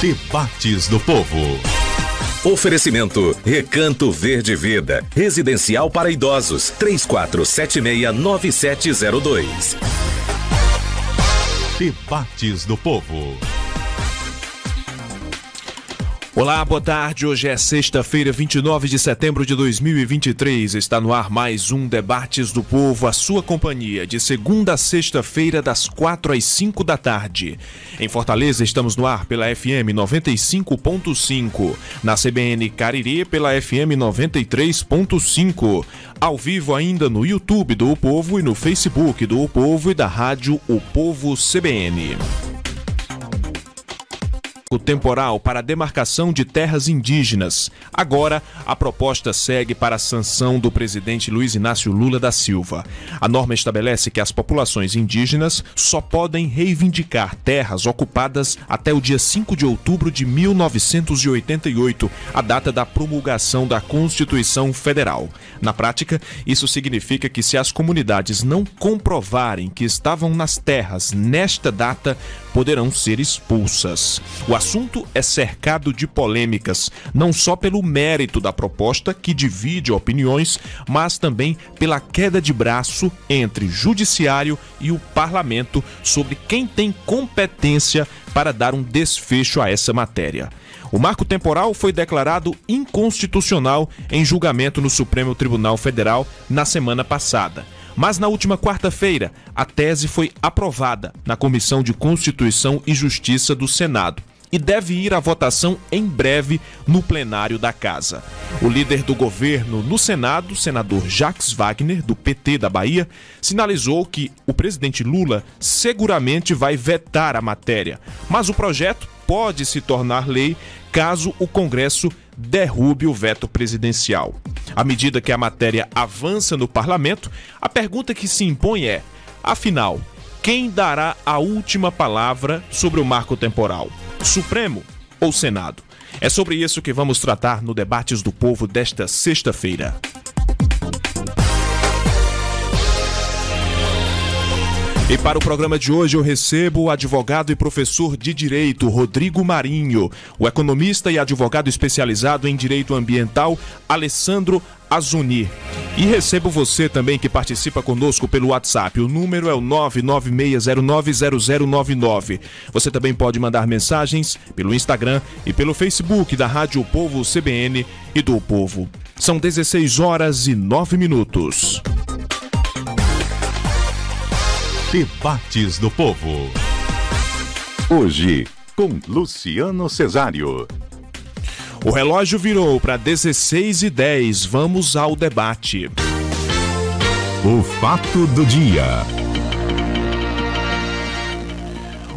Debates do Povo. Oferecimento Recanto Verde Vida, residencial para idosos, 3476-9702. Debates do Povo. Olá, boa tarde. Hoje é sexta-feira, 29 de setembro de 2023. Está no ar mais um Debates do Povo, a sua companhia, de segunda a sexta-feira, das 4 às 5 da tarde. Em Fortaleza, estamos no ar pela FM 95.5, na CBN Cariri pela FM 93.5, ao vivo ainda no YouTube do O Povo e no Facebook do O Povo e da rádio O Povo CBN. Temporal para a demarcação de terras indígenas. Agora, a proposta segue para a sanção do presidente Luiz Inácio Lula da Silva. A norma estabelece que as populações indígenas só podem reivindicar terras ocupadas até o dia 5 de outubro de 1988, a data da promulgação da Constituição Federal. Na prática, isso significa que se as comunidades não comprovarem que estavam nas terras nesta data, poderão ser expulsas. O assunto é cercado de polêmicas, não só pelo mérito da proposta, que divide opiniões, mas também pela queda de braço entre judiciário e o parlamento sobre quem tem competência para dar um desfecho a essa matéria. O marco temporal foi declarado inconstitucional em julgamento no Supremo Tribunal Federal na semana passada. Mas na última quarta-feira, a tese foi aprovada na Comissão de Constituição e Justiça do Senado e deve ir à votação em breve no plenário da Casa. O líder do governo no Senado, senador Jacques Wagner, do PT da Bahia, sinalizou que o presidente Lula seguramente vai vetar a matéria, mas o projeto pode se tornar lei caso o Congresso derrube o veto presidencial. À medida que a matéria avança no parlamento, a pergunta que se impõe é, afinal, quem dará a última palavra sobre o marco temporal? Supremo ou Senado? É sobre isso que vamos tratar no Debates do Povo desta sexta-feira. E para o programa de hoje eu recebo o advogado e professor de Direito, Rodrigo Marinho, o economista e advogado especializado em Direito Ambiental, Alessandro Azuni. E recebo você também que participa conosco pelo WhatsApp. O número é o 996090099. Você também pode mandar mensagens pelo Instagram e pelo Facebook da Rádio O Povo CBN e do O Povo. São 16h09. Debates do Povo. Hoje, com Luciano Cesário. O relógio virou para 16h10. Vamos ao debate. O fato do dia.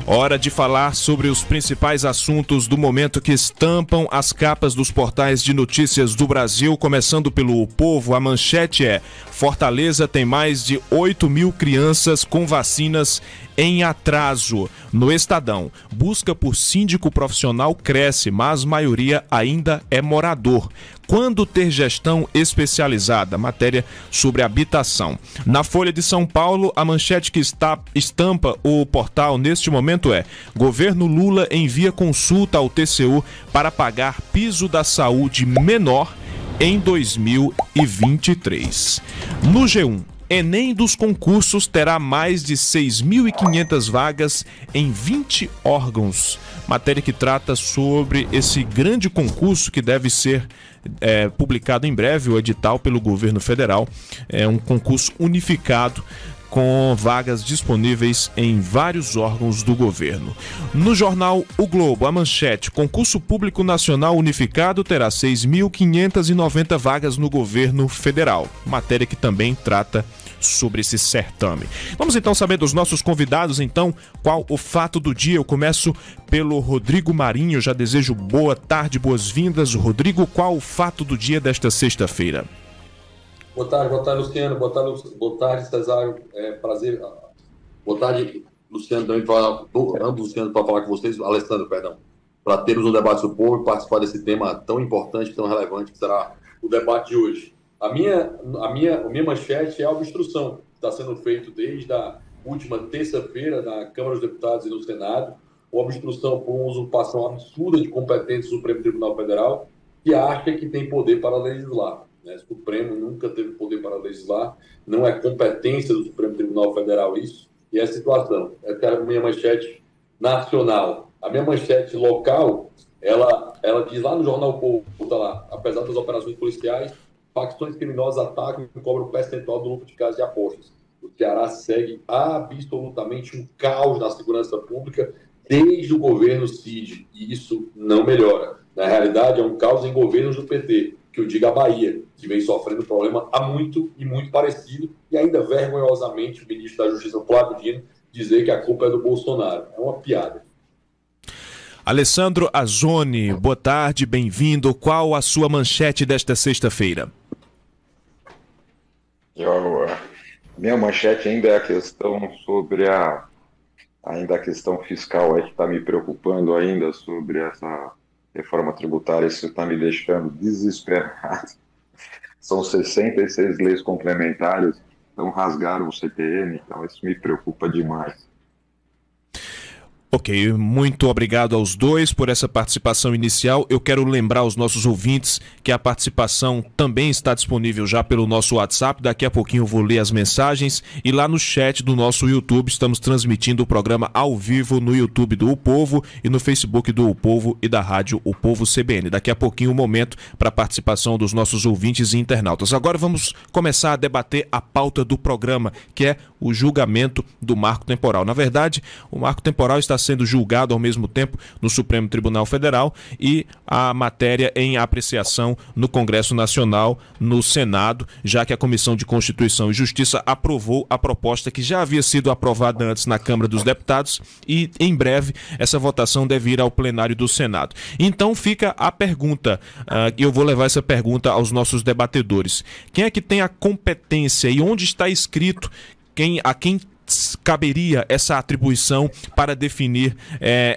Hora de falar sobre os principais assuntos do momento que estampam as capas dos portais de notícias do Brasil, começando pelo O Povo. A manchete é: Fortaleza tem mais de 8.000 crianças com vacinas em atraso. No Estadão, busca por síndico profissional cresce, mas a maioria ainda é morador. Quando ter gestão especializada? Matéria sobre habitação. Na Folha de São Paulo, a manchete que estampa o portal neste momento é: governo Lula envia consulta ao TCU para pagar piso da saúde menor em 2023. No G1, Enem dos concursos terá mais de 6.500 vagas em 20 órgãos. Matéria que trata sobre esse grande concurso que deve ser publicado em breve, o edital pelo governo federal. É um concurso unificado com vagas disponíveis em vários órgãos do governo. No jornal O Globo, a manchete: concurso público nacional unificado terá 6.590 vagas no governo federal. Matéria que também trata sobre esse certame. Vamos então saber dos nossos convidados, então, qual o fato do dia. Eu começo pelo Rodrigo Marinho, já desejo boa tarde, boas-vindas. Rodrigo, qual o fato do dia desta sexta-feira? Boa tarde, Luciano. Boa tarde, Cesário. Prazer. Boa tarde, Luciano, também ambos Luciano, para falar com vocês, Alessandro, perdão, para termos um debate do povo e participar desse tema tão importante, tão relevante que será o debate de hoje. A minha manchete é a obstrução que está sendo feito desde a última terça-feira na Câmara dos Deputados e no Senado, uma obstrução por uma usurpação absurda de competência do Supremo Tribunal Federal, que acha que tem poder para legislar. Né? O Supremo nunca teve poder para legislar, não é competência do Supremo Tribunal Federal isso, e é a situação. Essa é a minha manchete nacional. A minha manchete local, ela diz lá no Jornal O Povo, tá lá, apesar das operações policiais, facções criminosas atacam e cobram percentual do lucro de casas de apostas. O Ceará segue absolutamente um caos na segurança pública desde o governo Cid, e isso não melhora. Na realidade, é um caos em governos do PT, que eu digo a Bahia, que vem sofrendo problema há muito e muito parecido, e ainda vergonhosamente o ministro da Justiça, Flávio Dino, dizer que a culpa é do Bolsonaro. É uma piada. Alessandro Azoni, boa tarde, bem-vindo. Qual a sua manchete desta sexta-feira? Minha manchete ainda é a questão sobre a questão fiscal aí que está me preocupando ainda sobre essa reforma tributária. Isso está me deixando desesperado. São 66 leis complementares, então rasgaram o CPM, então isso me preocupa demais. Ok, muito obrigado aos dois por essa participação inicial. Eu quero lembrar aos nossos ouvintes que a participação também está disponível já pelo nosso WhatsApp. Daqui a pouquinho eu vou ler as mensagens. E lá no chat do nosso YouTube, estamos transmitindo o programa ao vivo no YouTube do O Povo e no Facebook do O Povo e da rádio O Povo CBN. Daqui a pouquinho o momento para a participação dos nossos ouvintes e internautas. Agora vamos começar a debater a pauta do programa, que é o julgamento do marco temporal. Na verdade, o marco temporal está sendo julgado ao mesmo tempo no Supremo Tribunal Federal e a matéria em apreciação no Congresso Nacional, no Senado, já que a Comissão de Constituição e Justiça aprovou a proposta que já havia sido aprovada antes na Câmara dos Deputados e, em breve, essa votação deve ir ao plenário do Senado. Então fica a pergunta, e eu vou levar essa pergunta aos nossos debatedores. Quem é que tem a competência e onde está escrito a quem caberia essa atribuição para definir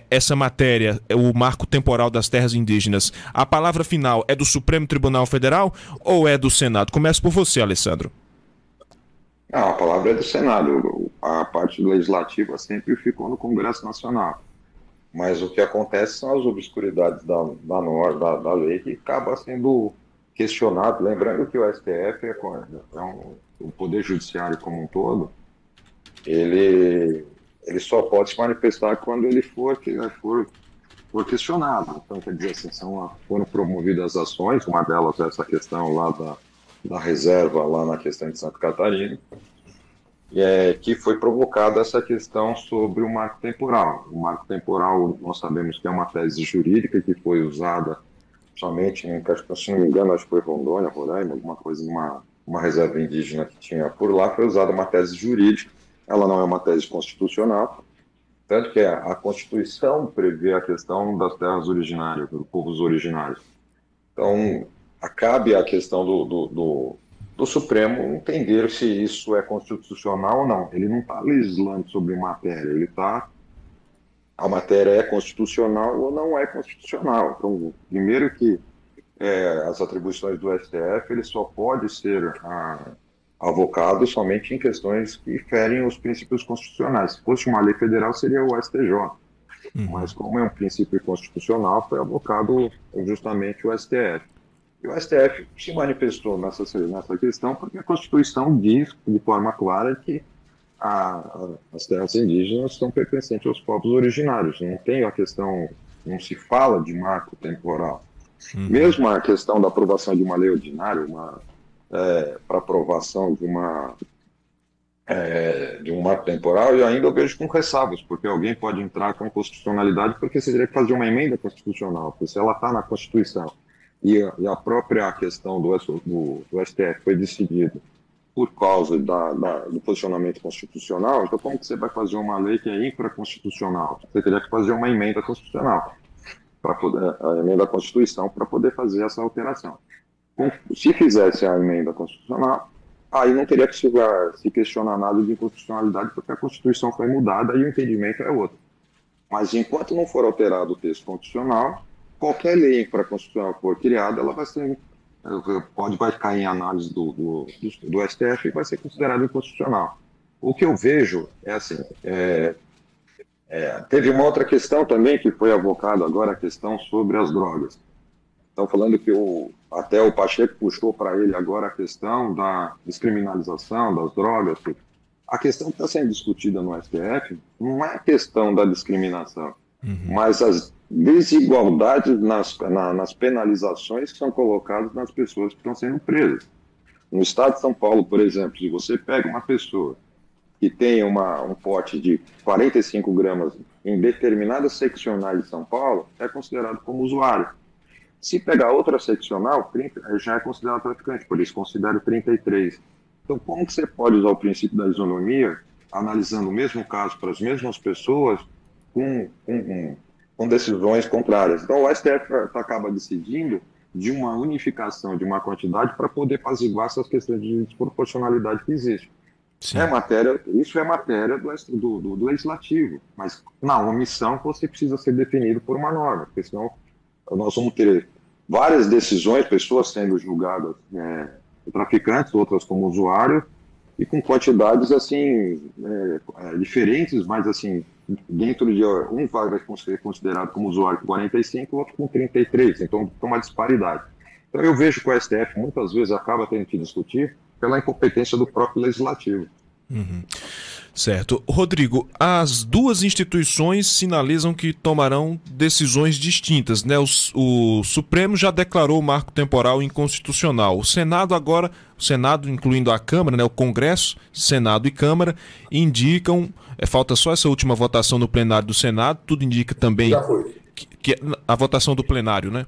essa matéria, o marco temporal das terras indígenas? A palavra final é do Supremo Tribunal Federal ou é do Senado? Começo por você, Alessandro. A palavra é do Senado. A parte legislativa sempre ficou no Congresso Nacional. Mas o que acontece são as obscuridades da lei que acaba sendo questionado. Lembrando que o STF o Poder Judiciário como um todo, ele só pode se manifestar quando ele for questionado. Então, quer dizer assim, foram promovidas ações, uma delas é essa questão lá da reserva, lá na questão de Santa Catarina, que foi provocada essa questão sobre o marco temporal. O marco temporal, nós sabemos que é uma tese jurídica que foi usada somente, se não me engano, acho que foi Rondônia, Roraima, alguma coisa, uma reserva indígena que tinha por lá, foi usada uma tese jurídica. Ela não é uma tese constitucional, tanto que a Constituição prevê a questão das terras originárias, dos povos originários. Então, cabe a questão do Supremo entender se isso é constitucional ou não. Ele não está legislando sobre matéria, a matéria é constitucional ou não é constitucional. Então, primeiro que as atribuições do STF, ele só pode ser avocado somente em questões que ferem os princípios constitucionais. Se fosse uma lei federal, seria o STJ. Mas como é um princípio constitucional, foi avocado justamente o STF. E o STF se manifestou nessa questão porque a Constituição diz de forma clara que as terras indígenas são pertencentes aos povos originários. Não tem a questão, não se fala de marco temporal. Mesmo a questão da aprovação de uma lei ordinária, para aprovação de um marco temporal, eu ainda vejo com ressalvas, porque alguém pode entrar com inconstitucionalidade porque você teria que fazer uma emenda constitucional, porque se ela está na Constituição e a própria questão do STF foi decidida por causa do posicionamento constitucional, então como que você vai fazer uma lei que é infraconstitucional? Você teria que fazer uma emenda constitucional, a emenda à Constituição, para poder fazer essa alteração. Se fizesse a emenda constitucional, aí não teria que se questionar nada de inconstitucionalidade, porque a Constituição foi mudada e o entendimento é outro. Mas enquanto não for alterado o texto constitucional, qualquer lei infraconstitucional que for criada, ela vai cair em análise do STF e vai ser considerada inconstitucional. O que eu vejo é assim, Teve uma outra questão também que foi avocada agora, a questão sobre as drogas. Estão falando que até o Pacheco puxou para ele agora a questão da descriminalização das drogas. A questão que está sendo discutida no STF não é a questão da discriminação, mas as desigualdades nas penalizações que são colocadas nas pessoas que estão sendo presas. No estado de São Paulo, por exemplo, se você pega uma pessoa que tem um pote de 45 gramas em determinadas seccionais de São Paulo, é considerado como usuário. Se pegar outra seccional, já é considerado traficante, por isso considero 33. Então, como que você pode usar o princípio da isonomia, analisando o mesmo caso para as mesmas pessoas, com decisões contrárias? Então, o STF acaba decidindo de uma unificação de uma quantidade para poder apaziguar essas questões de desproporcionalidade que existe. Isso é matéria do legislativo, mas na omissão você precisa ser definido por uma norma, porque senão nós vamos ter várias decisões, pessoas sendo julgadas traficantes, outras como usuários, e com quantidades assim diferentes, mas assim, dentro de um vai ser considerado como usuário com 45, outro com 33, então tem uma disparidade. Então eu vejo que o STF muitas vezes acaba tendo que discutir pela incompetência do próprio legislativo. Certo. Rodrigo, as duas instituições sinalizam que tomarão decisões distintas, né? O Supremo já declarou o marco temporal inconstitucional. O Senado agora, incluindo a Câmara, né? O Congresso, Senado e Câmara, indicam, falta só essa última votação no plenário do Senado, tudo indica também Já foi. que a votação do plenário, né?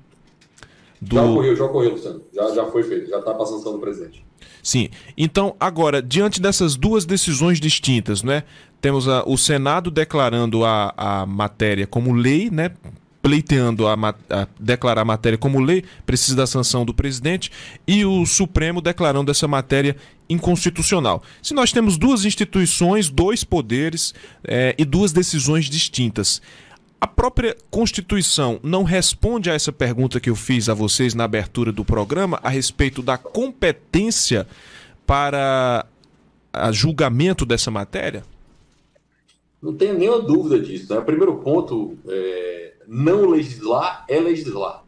Já ocorreu, Luciano. Já foi feito, já está para a sanção do presidente. Sim. Então, agora, diante dessas duas decisões distintas, né? Temos o Senado declarando a matéria como lei, né? Pleiteando declarar a matéria como lei, precisa da sanção do presidente, e o Supremo declarando essa matéria inconstitucional. Se nós temos duas instituições, dois poderes e duas decisões distintas, a própria Constituição não responde a essa pergunta que eu fiz a vocês na abertura do programa a respeito da competência para julgamento dessa matéria? Não tenho nenhuma dúvida disso, né? O primeiro ponto, não legislar é legislar.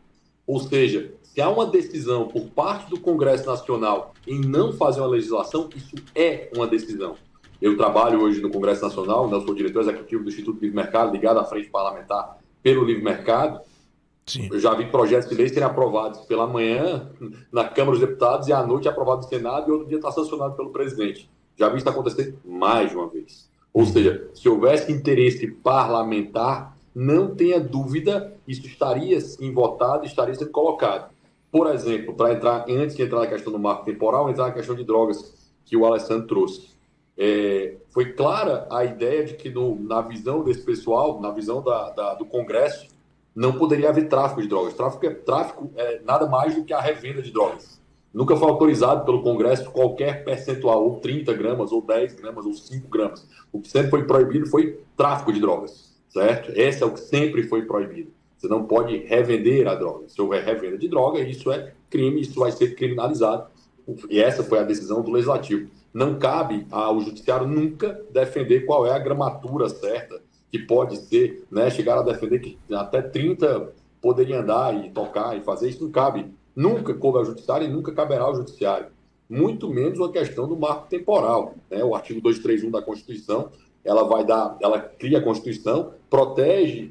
Ou seja, se há uma decisão por parte do Congresso Nacional em não fazer uma legislação, isso é uma decisão. Eu trabalho hoje no Congresso Nacional, eu sou diretor executivo do Instituto Livre Mercado, ligado à Frente Parlamentar pelo Livre Mercado. Sim. Eu já vi projetos de lei serem aprovados pela manhã na Câmara dos Deputados e à noite aprovado no Senado e outro dia está sancionado pelo presidente. Já vi isso acontecer mais de uma vez. Ou seja, se houvesse interesse parlamentar, não tenha dúvida, isso estaria sim votado, estaria sendo colocado. Por exemplo, antes de entrar na questão do marco temporal, entrar na questão de drogas que o Alessandro trouxe. Foi clara a ideia de que na visão desse pessoal, na visão do Congresso, não poderia haver tráfico de drogas. Tráfico é nada mais do que a revenda de drogas. Nunca foi autorizado pelo Congresso qualquer percentual, ou 30 gramas, ou 10 gramas, ou 5 gramas. O que sempre foi proibido foi tráfico de drogas, certo? Esse é o que sempre foi proibido. Você não pode revender a droga. Se houver revenda de droga, isso é crime, isso vai ser criminalizado. E essa foi a decisão do Legislativo. Não cabe ao Judiciário nunca defender qual é a gramatura certa, que pode ser, né, chegar a defender que até 30 poderia andar e tocar e fazer, isso não cabe. Nunca coube ao Judiciário e nunca caberá ao Judiciário. Muito menos a questão do marco temporal, né? O artigo 231 da Constituição, ela cria a Constituição, protege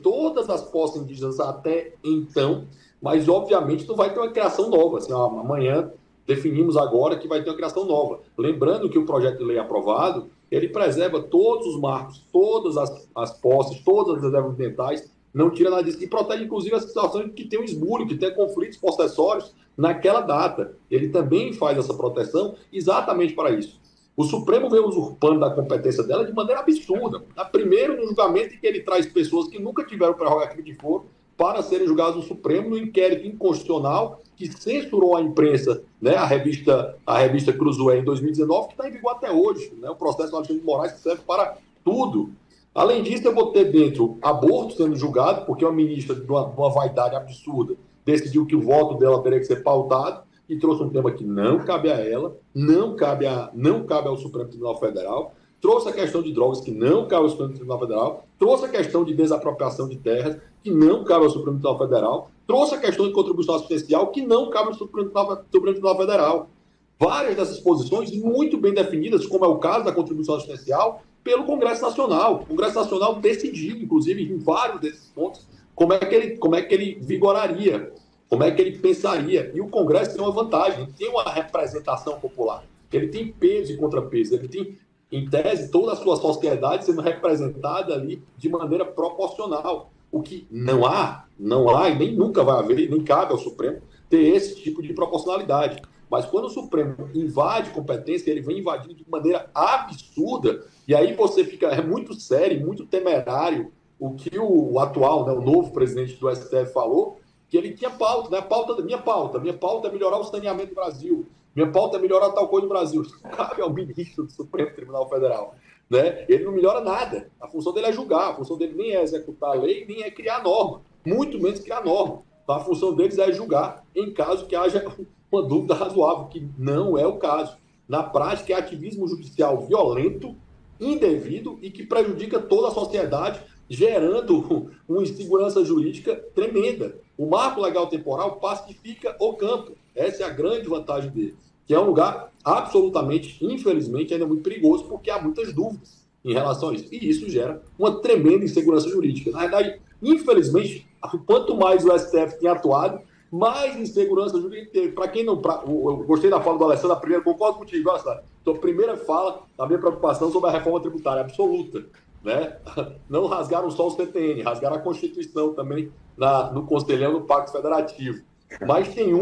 todas as posses indígenas até então, mas obviamente não vai ter uma criação nova. Assim, amanhã definimos agora que vai ter uma criação nova. Lembrando que o projeto de lei aprovado, ele preserva todos os marcos, todas as posses, todas as reservas ambientais, não tira nada disso, e protege inclusive as situações que tem um esbulho, que tem conflitos possessórios naquela data. Ele também faz essa proteção exatamente para isso. O Supremo vem usurpando da competência dela de maneira absurda. Primeiro, no julgamento em que ele traz pessoas que nunca tiveram prerrogativa de foro para serem julgados no Supremo, no inquérito inconstitucional que censurou a imprensa, né, a revista Cruzoé em 2019, que está em vigor até hoje, né, o processo do Alexandre de Moraes, que serve para tudo. Além disso, eu vou ter dentro aborto sendo julgado, porque uma ministra de uma vaidade absurda decidiu que o voto dela teria que ser pautado e trouxe um tema que não cabe a ela, não cabe ao Supremo Tribunal Federal. trouxe a questão de drogas, que não cabe ao Supremo Tribunal Federal, trouxe a questão de desapropriação de terras, que não cabe ao Supremo Tribunal Federal, trouxe a questão de contribuição assistencial, que não cabe ao Supremo Tribunal Federal. Várias dessas posições muito bem definidas, como é o caso da contribuição assistencial, pelo Congresso Nacional. O Congresso Nacional decidiu, inclusive, em vários desses pontos, como é que ele vigoraria, como é que ele pensaria. E o Congresso tem uma vantagem, ele tem uma representação popular, ele tem peso e contrapeso, ele tem, em tese, toda a sua sociedade sendo representada ali de maneira proporcional. O que não há e nem nunca vai haver, nem cabe ao Supremo ter esse tipo de proporcionalidade. Mas quando o Supremo invade competência, ele vem invadindo de maneira absurda, e aí você fica, é muito sério, muito temerário o que o atual, né, o novo presidente do STF falou, que ele tinha pauta, né? Minha pauta é melhorar o saneamento do Brasil, minha pauta é melhorar tal coisa no Brasil. Isso cabe ao ministro do Supremo Tribunal Federal, né? Ele não melhora nada, a função dele é julgar, a função dele nem é executar a lei, nem é criar norma, muito menos criar norma. Então, a função deles é julgar em caso que haja uma dúvida razoável, que não é o caso. Na prática, é ativismo judicial violento, indevido e que prejudica toda a sociedade, gerando uma insegurança jurídica tremenda. O marco legal temporal pacifica o campo. Essa é a grande vantagem dele, que é um lugar absolutamente, infelizmente, ainda muito perigoso, porque há muitas dúvidas em relação a isso. E isso gera uma tremenda insegurança jurídica. Na verdade, infelizmente, quanto mais o STF tem atuado, mais insegurança jurídica teve. Para quem não... eu gostei da fala do Alessandro, a primeira, concordo contigo, Alessandro. Então, a primeira fala, a minha preocupação sobre a reforma tributária absoluta, né? Não rasgaram só o CTN, rasgaram a Constituição também no Conselhão do Pacto Federativo. Mas tem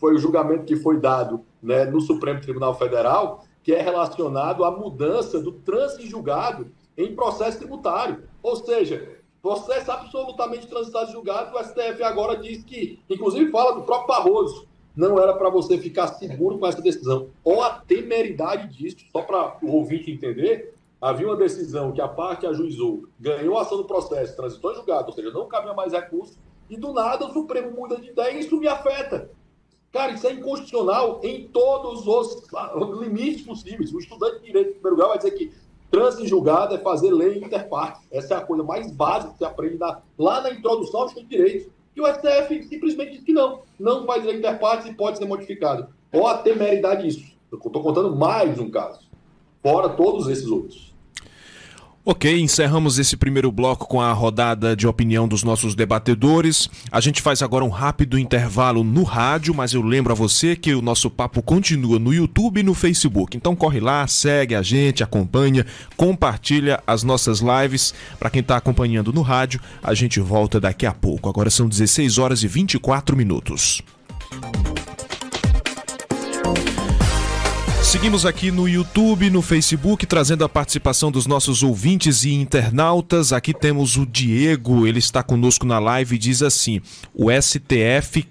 foi o julgamento que foi dado, né, no Supremo Tribunal Federal, que é relacionado à mudança do trânsito em julgado em processo tributário. Ou seja, processo absolutamente transitado em julgado, o STF agora diz que, inclusive fala do próprio Barroso, não era para você ficar seguro com essa decisão. Ou a temeridade disso, só para o ouvinte entender, havia uma decisão que a parte ajuizou, ganhou a ação do processo, transitou em julgado, ou seja, não cabia mais recurso, e do nada o Supremo muda de ideia e isso me afeta. Cara, isso é inconstitucional em todos os limites possíveis. O estudante de direito, em primeiro grau, vai dizer que trânsito em julgado é fazer lei interpartes. Essa é a coisa mais básica que você aprende lá na introdução ao estudo de direito. E o STF simplesmente diz que não faz lei interpartes e pode ser modificado. Ou a temeridade disso. Eu estou contando mais um caso, fora todos esses outros. Ok, encerramos esse primeiro bloco com a rodada de opinião dos nossos debatedores. A gente faz agora um rápido intervalo no rádio, mas eu lembro a você que o nosso papo continua no YouTube e no Facebook. Então corre lá, segue a gente, acompanha, compartilha as nossas lives. Para quem está acompanhando no rádio, a gente volta daqui a pouco. Agora são 16 horas e 24 minutos. Seguimos aqui no YouTube, no Facebook, trazendo a participação dos nossos ouvintes e internautas. Aqui temos o Diego, ele está conosco na live e diz assim: o STF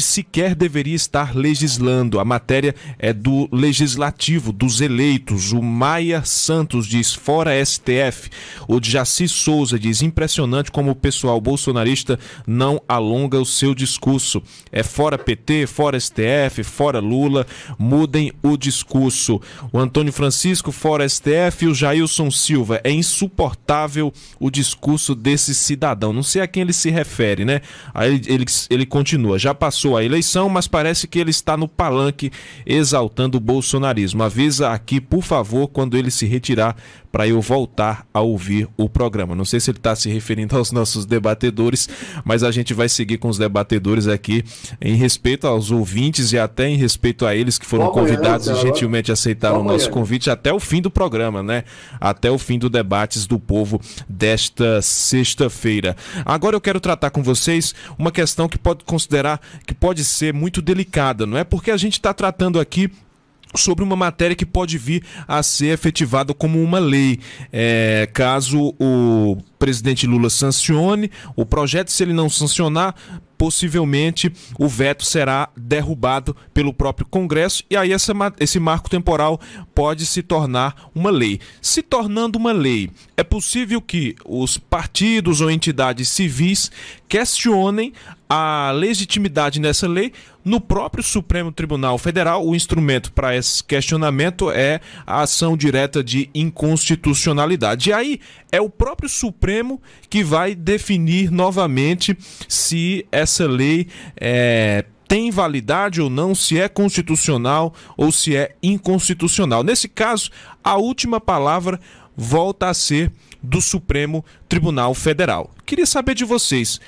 sequer deveria estar legislando. A matéria é do Legislativo, dos eleitos. O Maia Santos diz: fora STF. O Jaci Souza diz: impressionante como o pessoal bolsonarista não alonga o seu discurso. É fora PT, fora STF, fora Lula. Mudem o discurso. O Antônio Francisco, fora STF. E o Jailson Silva: é insuportável o discurso desse cidadão. Não sei a quem ele se refere, né? Aí ele continua: já passou a eleição, mas parece que ele está no palanque exaltando o bolsonarismo. Avisa aqui, por favor, quando ele se retirar, para eu voltar a ouvir o programa. Não sei se ele está se referindo aos nossos debatedores, mas a gente vai seguir com os debatedores aqui em respeito aos ouvintes e até em respeito a eles que foram convidados e gentilmente aceitaram o nosso convite até o fim do programa, né? Até o fim do Debates do Povo desta sexta-feira. Agora eu quero tratar com vocês uma questão que pode considerar que pode ser muito delicada, não é? Porque a gente está tratando aqui sobre uma matéria que pode vir a ser efetivada como uma lei, caso o presidente Lula sancione o projeto. Se ele não sancionar, possivelmente o veto será derrubado pelo próprio Congresso e aí esse marco temporal pode se tornar uma lei. Se tornando uma lei, é possível que os partidos ou entidades civis questionem a legitimidade nessa lei no próprio Supremo Tribunal Federal. O instrumento para esse questionamento é a ação direta de inconstitucionalidade. E aí é o próprio Supremo que vai definir novamente se essa lei tem validade ou não, se é constitucional ou se é inconstitucional. Nesse caso, a última palavra volta a ser do Supremo Tribunal Federal. Queria saber de vocês,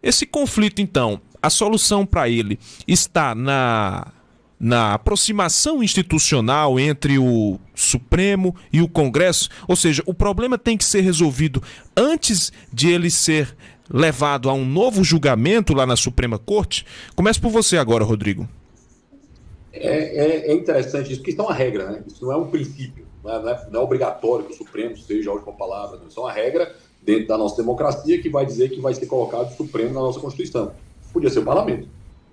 esse conflito, então, a solução para ele está na aproximação institucional entre o Supremo e o Congresso? Ou seja, o problema tem que ser resolvido antes de ele ser levado a um novo julgamento lá na Suprema Corte? Começo por você agora, Rodrigo. É interessante isso, porque isso é uma regra, né? Isso não é um princípio, não é obrigatório que o Supremo seja a última palavra, não. Isso é uma regra dentro da nossa democracia que vai dizer que vai ser colocado o Supremo na nossa Constituição. Podia ser o Parlamento,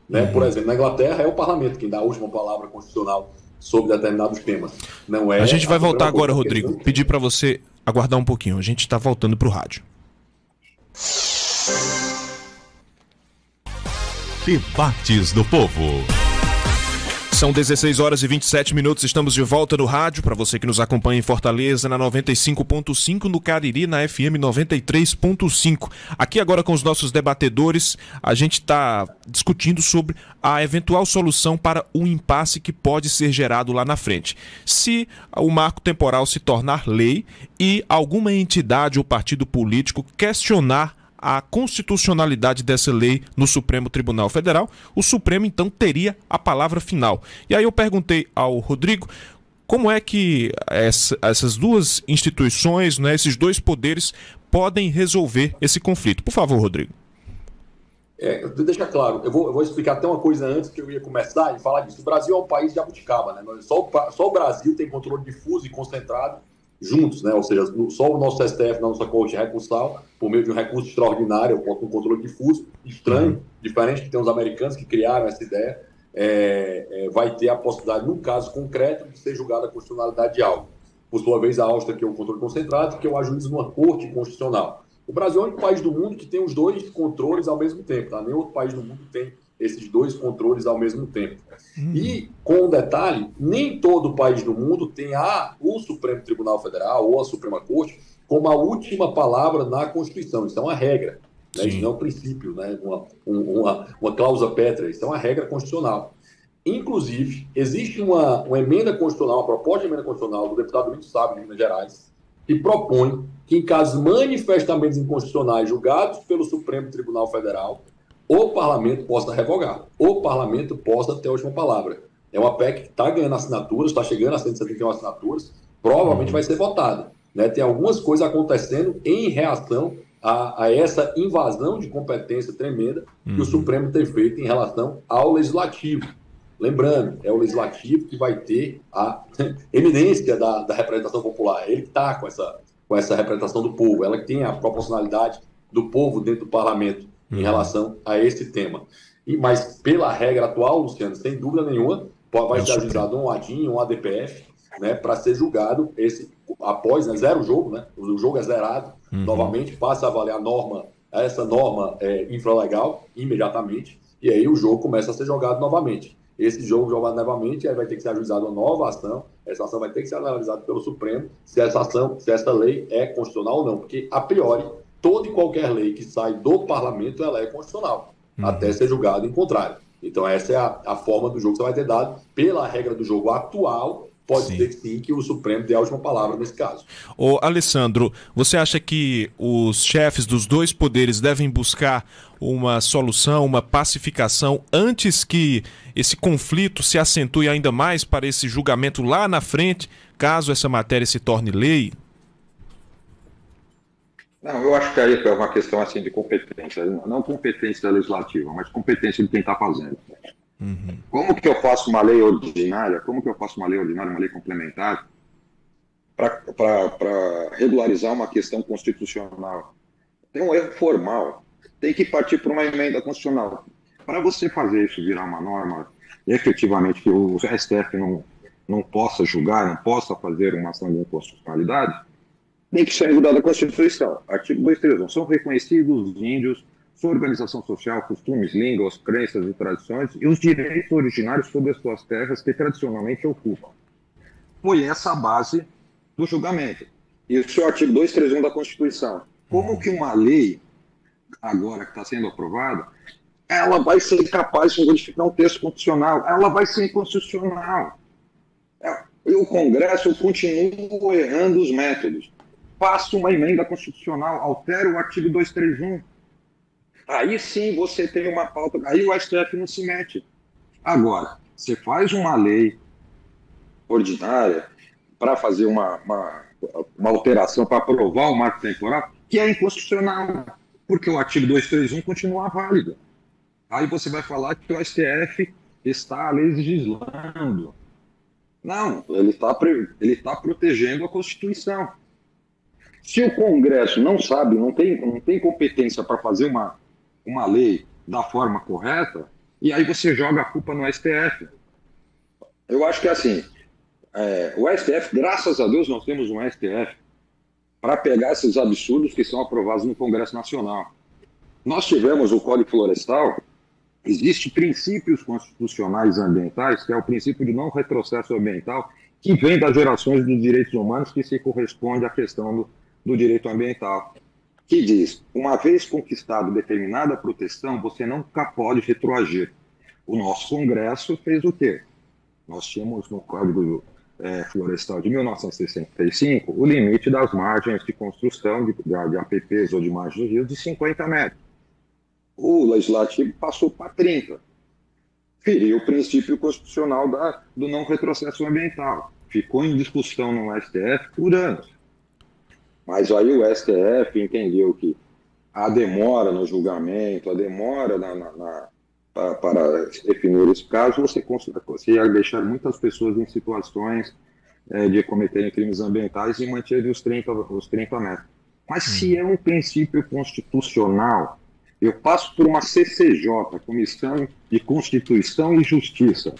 né? Por exemplo, na Inglaterra é o Parlamento quem dá a última palavra constitucional sobre determinados temas. Não é. A gente vai voltar agora, Rodrigo. Pedir para você aguardar um pouquinho. A gente está voltando para o rádio. Debates do Povo. São 16 horas e 27 minutos, estamos de volta no rádio, para você que nos acompanha em Fortaleza, na 95.5, no Cariri, na FM 93.5. Aqui agora com os nossos debatedores, a gente está discutindo sobre a eventual solução para o impasse que pode ser gerado lá na frente. Se o marco temporal se tornar lei e alguma entidade ou partido político questionar a constitucionalidade dessa lei no Supremo Tribunal Federal, o Supremo então teria a palavra final. E aí eu perguntei ao Rodrigo como é que essas duas instituições, né, esses dois poderes podem resolver esse conflito. Por favor, Rodrigo. Deixa claro, eu vou explicar até uma coisa antes que eu ia começar e falar disso. O Brasil é um país de abuticaba, né? Só o Brasil tem controle difuso e concentrado juntos, né? Ou seja, só o nosso STF, na nossa corte recursal, por meio de um recurso extraordinário, com um controle difuso, estranho, diferente que tem os americanos que criaram essa ideia, vai ter a possibilidade, num caso concreto, de ser julgada a constitucionalidade de algo. Por sua vez, a Áustria, que é o controle concentrado, que é o ajuízo numa corte constitucional. O Brasil é o único país do mundo que tem os dois controles ao mesmo tempo, tá? Nenhum outro país do mundo tem esses dois controles ao mesmo tempo. E, com um detalhe, nem todo país do mundo tem o Supremo Tribunal Federal ou a Suprema Corte como a última palavra na Constituição. Isso é uma regra, né? Isso não é um princípio, né? uma cláusula pétrea, isso é uma regra constitucional. Inclusive, existe uma emenda constitucional, uma proposta de emenda constitucional do deputado Lito Sábio de Minas Gerais, que propõe que, em casos manifestamente inconstitucionais julgados pelo Supremo Tribunal Federal, o parlamento possa revogar, o parlamento possa ter a última palavra. É uma PEC que está ganhando assinaturas, está chegando a 171 assinaturas, provavelmente vai ser votada, né? Tem algumas coisas acontecendo em reação a essa invasão de competência tremenda que o Supremo tem feito em relação ao Legislativo. Lembrando, é o Legislativo que vai ter a eminência da representação popular. Ele que está com essa representação do povo, ela que tem a proporcionalidade do povo dentro do parlamento em relação a esse tema. Mas pela regra atual, Luciano, sem dúvida nenhuma, vai ser ajuizado um ADIM, um ADPF, né, para ser julgado após, né, zero jogo, né, o jogo é zerado, novamente passa a valer essa norma infralegal imediatamente, e aí o jogo começa a ser jogado novamente. Esse jogo jogado novamente, aí vai ter que ser ajuizada uma nova ação, essa ação vai ter que ser analisada pelo Supremo, se essa lei é constitucional ou não, porque, a priori, toda e qualquer lei que sai do parlamento, ela é constitucional, até ser julgado em contrário. Então essa é a forma do jogo que você vai ter dado. Pela regra do jogo atual, pode ser sim que o Supremo dê a última palavra nesse caso. Ô, Alessandro, você acha que os chefes dos dois poderes devem buscar uma solução, uma pacificação, antes que esse conflito se acentue ainda mais para esse julgamento lá na frente, caso essa matéria se torne lei? Não, eu acho que aí é uma questão assim de competência, não competência legislativa, mas competência de quem está fazendo. Como que eu faço uma lei ordinária, uma lei complementar, para regularizar uma questão constitucional tem um erro formal, tem que partir para uma emenda constitucional. Para você fazer isso virar uma norma, efetivamente, que o STF não possa julgar, não possa fazer uma ação de inconstitucionalidade, tem que ser mudada a Constituição. Artigo 231. São reconhecidos os índios, sua organização social, costumes, línguas, crenças e tradições e os direitos originários sobre as suas terras que tradicionalmente ocupam. Foi essa a base do julgamento. E o seu artigo 231 da Constituição. Como que uma lei, agora que está sendo aprovada, ela vai ser capaz de modificar um texto constitucional? Ela vai ser inconstitucional. E o Congresso continua errando os métodos. Faça uma emenda constitucional, altere o artigo 231. Aí sim você tem uma pauta, aí o STF não se mete. Agora, você faz uma lei ordinária para fazer uma alteração, para aprovar o marco temporal, que é inconstitucional, porque o artigo 231 continua válido. Aí você vai falar que o STF está legislando. Não, ele está protegendo a Constituição. Se o Congresso não sabe, não tem competência para fazer uma lei da forma correta, e aí você joga a culpa no STF. Eu acho que assim, o STF, graças a Deus, nós temos um STF para pegar esses absurdos que são aprovados no Congresso Nacional. Nós tivemos o Código Florestal, existem princípios constitucionais ambientais, que é o princípio de não retrocesso ambiental, que vem das gerações dos direitos humanos, que se corresponde à questão do direito ambiental, que diz, uma vez conquistada determinada proteção, você nunca pode retroagir. O nosso Congresso fez o quê? Nós tínhamos no Código Florestal de 1965 o limite das margens de construção de APPs ou de margens de rios de 50 metros. O Legislativo passou para 30. Feriu o princípio constitucional do não retrocesso ambiental. Ficou em discussão no STF por anos. Mas aí o STF entendeu que a demora no julgamento, a demora para definir esse caso, você ia deixar muitas pessoas em situações de cometerem crimes ambientais e manter os 30 metros. Mas se é um princípio constitucional, eu passo por uma CCJ, Comissão de Constituição e Justiça,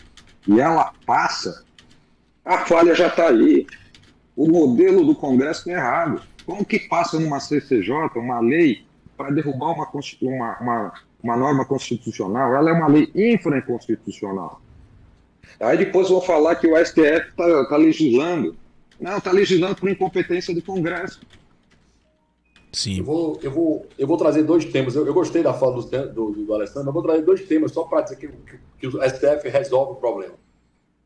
e ela passa, a falha já está aí. O modelo do Congresso é errado. Como que passa numa CCJ uma lei para derrubar uma norma constitucional? Ela é uma lei infraconstitucional. Aí depois vão falar que o STF está legislando. Não, está legislando por incompetência do Congresso. Sim. Eu vou trazer dois temas. Eu gostei da fala do Alessandro, mas vou trazer dois temas só para dizer que o STF resolve o problema.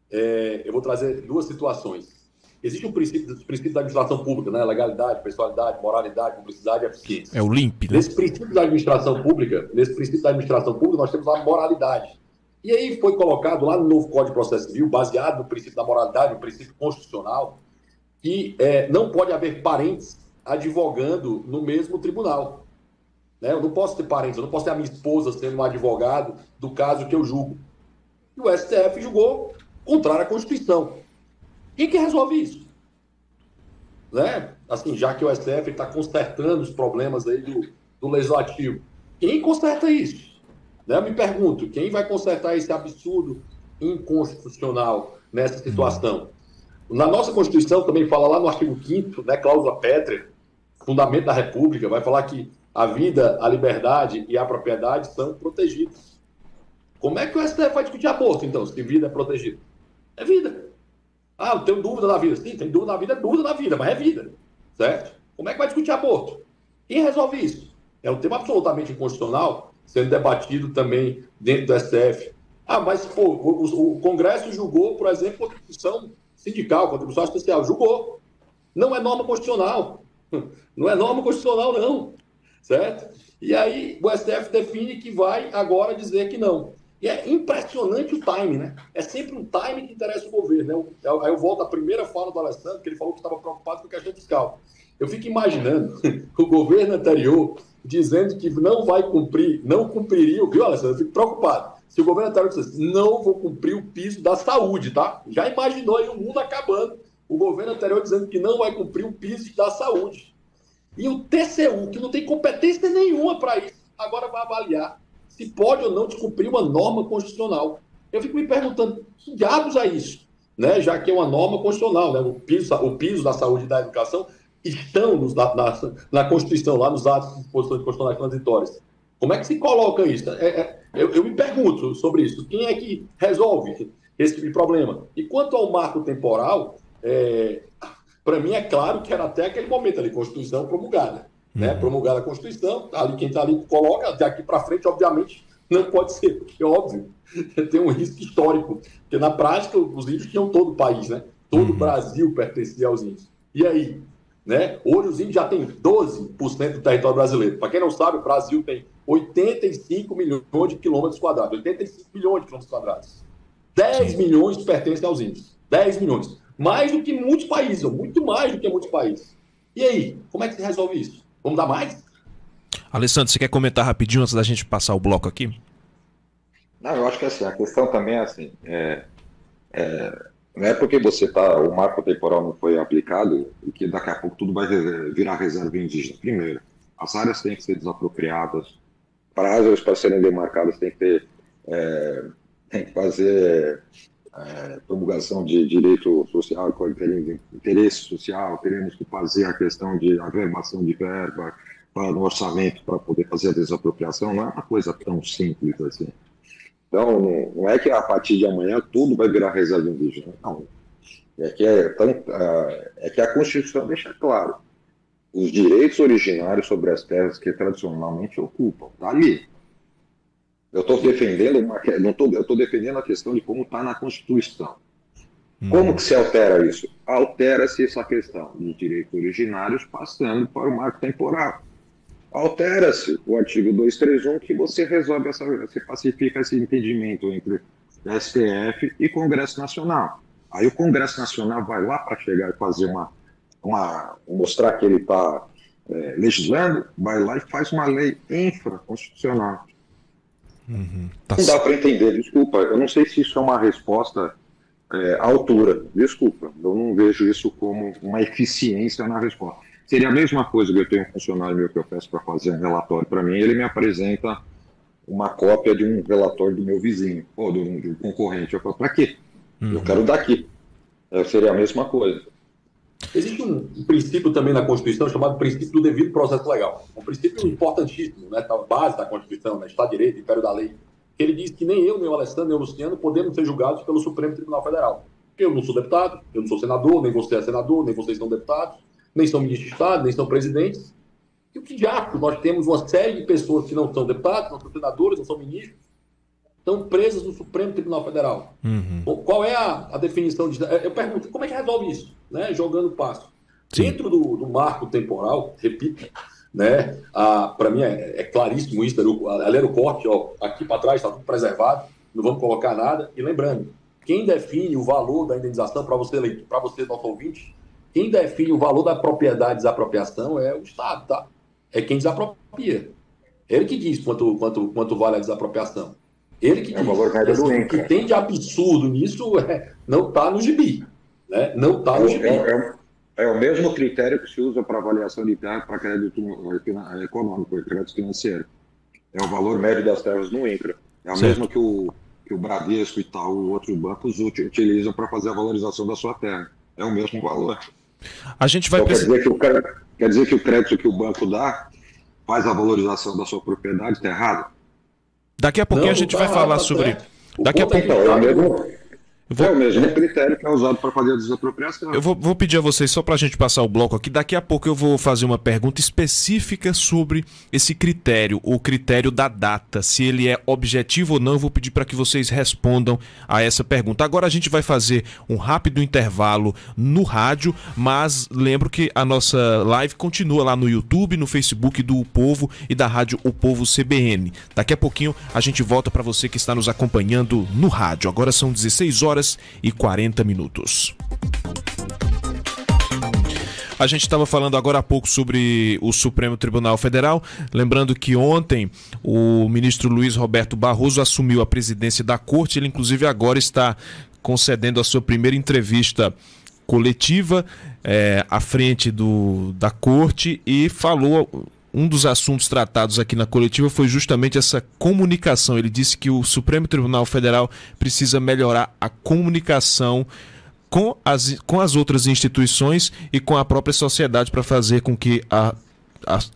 Eu vou trazer duas situações. Existe um princípio da administração pública, né? Legalidade, pessoalidade, moralidade, publicidade e eficiência. É o LIMP, né? Nesse princípio da administração pública, nós temos a moralidade. E aí foi colocado lá no novo Código de Processo Civil, baseado no princípio da moralidade, no princípio constitucional, que não pode haver parentes advogando no mesmo tribunal. Né? Eu não posso ter parentes, eu não posso ter a minha esposa sendo um advogado do caso que eu julgo. E o STF julgou contrário à Constituição. Quem que resolve isso? Né? Assim, já que o STF está consertando os problemas aí do Legislativo. Quem conserta isso? Né? Eu me pergunto, quem vai consertar esse absurdo inconstitucional nessa situação? Na nossa Constituição também fala lá no artigo 5º, né, cláusula pétrea, fundamento da República, vai falar que a vida, a liberdade e a propriedade são protegidos. Como é que o STF vai discutir aborto, então, se vida é protegida? É vida. Ah, eu tenho dúvida na vida. Sim, tem dúvida na vida, mas é vida. Certo? Como é que vai discutir aborto? Quem resolve isso? É um tema absolutamente inconstitucional, sendo debatido também dentro do STF. Ah, mas, pô, o Congresso julgou, por exemplo, a contribuição sindical, contribuição especial. Julgou. Não é norma constitucional. Não é norma constitucional, não. Certo? E aí o STF define que vai agora dizer que não. E é impressionante o time, né? É sempre um time que interessa o governo. Né? Aí eu volto à primeira fala do Alessandro, que ele falou que estava preocupado com a questão fiscal. Eu fico imaginando o governo anterior dizendo que não vai cumprir, não cumpriria, viu, Alessandro? Eu fico preocupado. Se o governo anterior dissesse, não vou cumprir o piso da saúde, tá? Já imaginou aí o mundo acabando. O governo anterior dizendo que não vai cumprir o piso da saúde. E o TCU, que não tem competência nenhuma para isso, agora vai avaliar se pode ou não descumprir uma norma constitucional. Eu fico me perguntando, que diabos é isso? Né? Já que é uma norma constitucional, né? O piso da saúde e da educação estão na Constituição, lá nos atos de disposições constitucionais transitórias. Como é que se coloca isso? Eu me pergunto sobre isso. Quem é que resolve esse tipo de problema? E quanto ao marco temporal, para mim é claro que era até aquele momento ali, Constituição promulgada. Né? Promulgada a Constituição, ali, quem está ali coloca, daqui para frente, obviamente, não pode ser, porque é óbvio, tem um risco histórico, porque na prática os índios tinham todo o país, né? Todo o Brasil pertencia aos índios. E aí? Né? Hoje os índios já têm 12% do território brasileiro. Para quem não sabe, o Brasil tem 85 milhões de quilômetros quadrados, 85 milhões de quilômetros quadrados. 10 milhões pertencem aos índios. 10 milhões. Mais do que muitos países, muito mais do que muitos países. E aí? Como é que se resolve isso? Vamos dar mais? Alessandro, você quer comentar rapidinho antes da gente passar o bloco aqui? Não, eu acho que assim, a questão também é assim, não é porque o marco temporal não foi aplicado e que daqui a pouco tudo vai virar reserva indígena. Primeiro, as áreas têm que ser desapropriadas, prazos para serem demarcadas tem que fazer promulgação de direito social, interesse social, teremos que fazer a questão de averbação de verba no orçamento para poder fazer a desapropriação, não é uma coisa tão simples assim. Então, não é que a partir de amanhã tudo vai virar reserva indígena, não. É que a Constituição deixa claro os direitos originários sobre as terras que tradicionalmente ocupam. Está ali. Eu estou defendendo a questão de como está na Constituição. Como que se altera isso? Altera-se essa questão de direitos originários passando para o marco temporal. Altera-se o artigo 231 que você resolve você pacifica esse entendimento entre STF e Congresso Nacional. Aí o Congresso Nacional vai lá para chegar e fazer mostrar que ele está legislando, vai lá e faz uma lei infraconstitucional. Não dá para entender, desculpa, eu não sei se isso é uma resposta à altura, desculpa, eu não vejo isso como uma eficiência na resposta. Seria a mesma coisa que eu tenho um funcionário meu que eu peço para fazer um relatório para mim, ele me apresenta uma cópia de um relatório do meu vizinho, ou do concorrente. Eu falo, para quê? Eu quero daqui. Seria a mesma coisa. Existe um princípio também na Constituição chamado princípio do devido processo legal. Um princípio importantíssimo, né, a base da Constituição, né, Estado de Direito, Império da Lei. Ele diz que nem eu, nem o Alessandro, nem o Luciano podemos ser julgados pelo Supremo Tribunal Federal. Porque eu não sou deputado, eu não sou senador, nem você é senador, nem vocês são deputados, nem são ministros de Estado, nem são presidentes. E o que diabo? Nós temos uma série de pessoas que não são deputados, não são senadores, não são ministros, estão presas no Supremo Tribunal Federal. Qual é a definição disso? Eu pergunto, como é que resolve isso? Né? Jogando passo. Sim. Dentro do marco temporal, repito, né, para mim é claríssimo isso, ali era o corte, ó, aqui para trás está tudo preservado, não vamos colocar nada. E lembrando, quem define o valor da indenização, para você, nosso ouvinte, quem define o valor da propriedade e desapropriação é o Estado, tá? É quem desapropria. Ele que diz quanto vale a desapropriação. Ele que diz. O que tem de absurdo nisso não está no gibi. Né? Não está no gibi. É o mesmo critério que se usa para avaliação de terra para crédito econômico, crédito financeiro. É o valor médio das terras no INCRA. É o mesmo que o Bradesco, Itaú e outros bancos utilizam para fazer a valorização da sua terra. É o mesmo valor. A gente vai então, quer dizer que o crédito que o banco dá faz a valorização da sua propriedade, está errado? Daqui a pouquinho a gente vai falar sobre... Daqui a pouco... É o mesmo critério que é usado para fazer a desapropriação. Eu vou pedir a vocês, só para a gente passar o bloco aqui, daqui a pouco eu vou fazer uma pergunta específica sobre esse critério, o critério da data, se ele é objetivo ou não. Eu vou pedir para que vocês respondam a essa pergunta. Agora a gente vai fazer um rápido intervalo no rádio, mas lembro que a nossa live continua lá no YouTube, no Facebook do O Povo e da rádio O Povo CBN. Daqui a pouquinho a gente volta para você que está nos acompanhando no rádio. Agora são 16h e 40 minutos. A gente estava falando agora há pouco sobre o Supremo Tribunal Federal, lembrando que ontem o ministro Luiz Roberto Barroso assumiu a presidência da corte. Ele inclusive agora está concedendo a sua primeira entrevista coletiva à frente da corte e falou. Um dos assuntos tratados aqui na coletiva foi justamente essa comunicação. Ele disse que o Supremo Tribunal Federal precisa melhorar a comunicação com as outras instituições e com a própria sociedade para fazer com que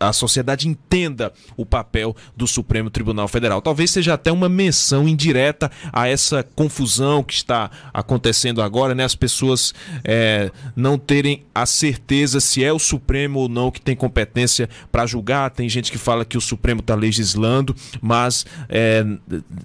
a sociedade entenda o papel do Supremo Tribunal Federal. Talvez seja até uma menção indireta a essa confusão que está acontecendo agora, né? As pessoas não terem a certeza se é o Supremo ou não que tem competência para julgar. Tem gente que fala que o Supremo está legislando, mas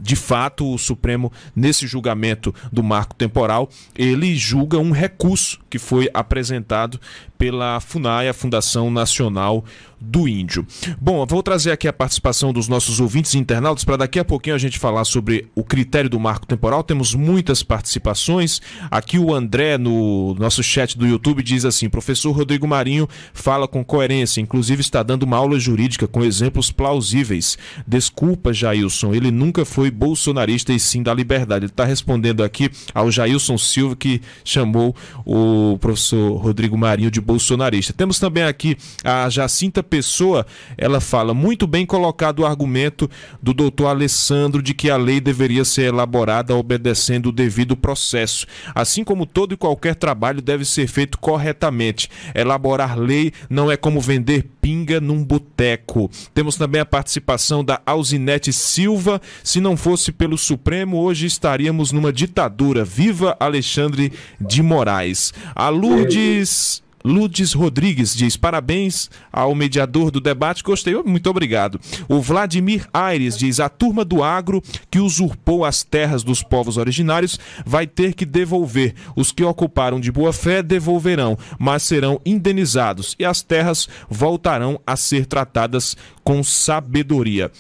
de fato o Supremo, nesse julgamento do marco temporal, ele julga um recurso que foi apresentado pela FUNAI, a Fundação Nacional do Índio. Bom, eu vou trazer aqui a participação dos nossos ouvintes e internautas para daqui a pouquinho a gente falar sobre o critério do marco temporal. Temos muitas participações. Aqui o André, no nosso chat do YouTube, diz assim: professor Rodrigo Marinho fala com coerência, inclusive está dando uma aula jurídica com exemplos plausíveis. Desculpa, Jailson, ele nunca foi bolsonarista e sim da liberdade. Ele está respondendo aqui ao Jailson Silva, que chamou o professor Rodrigo Marinho de bolsonarista. Temos também aqui a Jacinta Pessoa, ela fala: muito bem colocado o argumento do doutor Alessandro de que a lei deveria ser elaborada obedecendo o devido processo, assim como todo e qualquer trabalho deve ser feito corretamente. Elaborar lei não é como vender pinga num boteco. Temos também a participação da Alzinete Silva: se não fosse pelo Supremo, hoje estaríamos numa ditadura. Viva Alexandre de Moraes. A Lourdes Rodrigues diz: parabéns ao mediador do debate, gostei, muito obrigado. O Vladimir Aires diz: a turma do agro que usurpou as terras dos povos originários vai ter que devolver. Os que ocuparam de boa fé devolverão, mas serão indenizados e as terras voltarão a ser tratadas com sabedoria.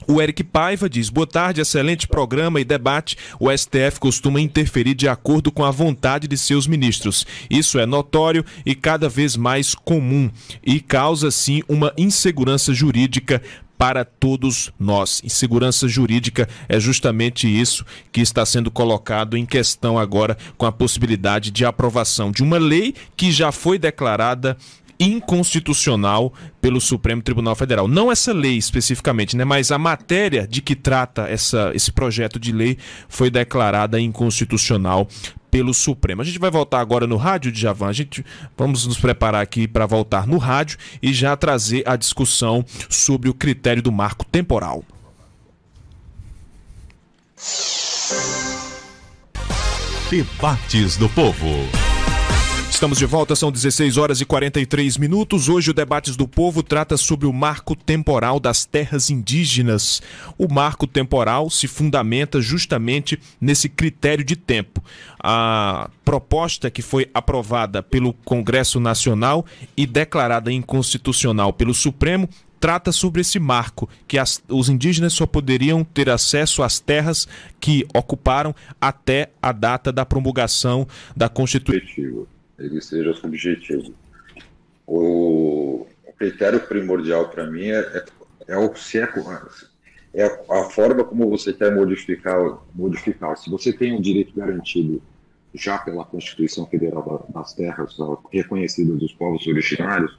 O Eric Paiva diz: boa tarde, excelente programa e debate. O STF costuma interferir de acordo com a vontade de seus ministros. Isso é notório e cada vez mais comum e causa, sim, uma insegurança jurídica para todos nós. Insegurança jurídica é justamente isso que está sendo colocado em questão agora com a possibilidade de aprovação de uma lei que já foi declarada inconstitucional pelo Supremo Tribunal Federal. Não essa lei especificamente, né, mas a matéria de que trata esse projeto de lei foi declarada inconstitucional pelo Supremo. A gente vai voltar agora no rádio, Djavan. Vamos nos preparar aqui para voltar no rádio e já trazer a discussão sobre o critério do marco temporal. Debates do Povo. Estamos de volta, são 16 horas e 43 minutos. Hoje o Debates do Povo trata sobre o marco temporal das terras indígenas. O marco temporal se fundamenta justamente nesse critério de tempo. A proposta que foi aprovada pelo Congresso Nacional e declarada inconstitucional pelo Supremo trata sobre esse marco, que os indígenas só poderiam ter acesso às terras que ocuparam até a data da promulgação da Constituição. Ele seja subjetivo. O critério primordial para mim é a forma como você quer modificar. Se você tem um direito garantido já pela Constituição Federal das Terras reconhecidas dos povos originários,